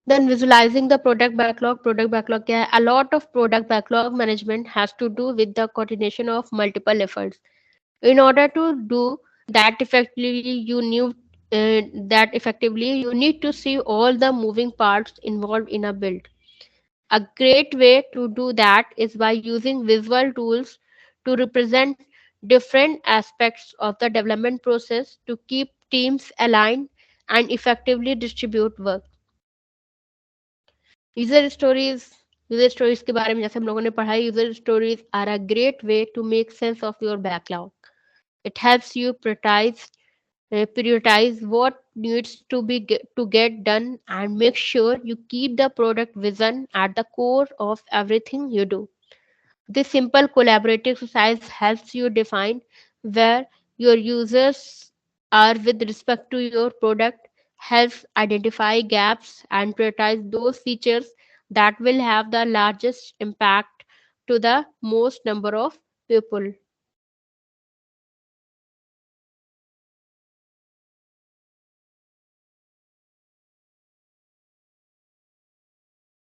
Then visualizing the product backlog. Product backlog क्या है? A lot of product backlog management has to do with the coordination of multiple efforts. In order to do that effectively, you need to see all the moving parts involved in a build. A great way to do that is by using visual tools to represent different aspects of the development process to keep teams aligned and effectively distribute work. User stories user stories के बारे में जैसे हम लोगों ने पढ़ा, user stories are a great way to make sense of your backlog. It helps you prioritize what needs to get done and make sure you keep the product vision at the core of everything you do. This simple collaborative exercise helps you define where your users are with respect to your product, helps identify gaps, and prioritize those features that will have the largest impact to the most number of people.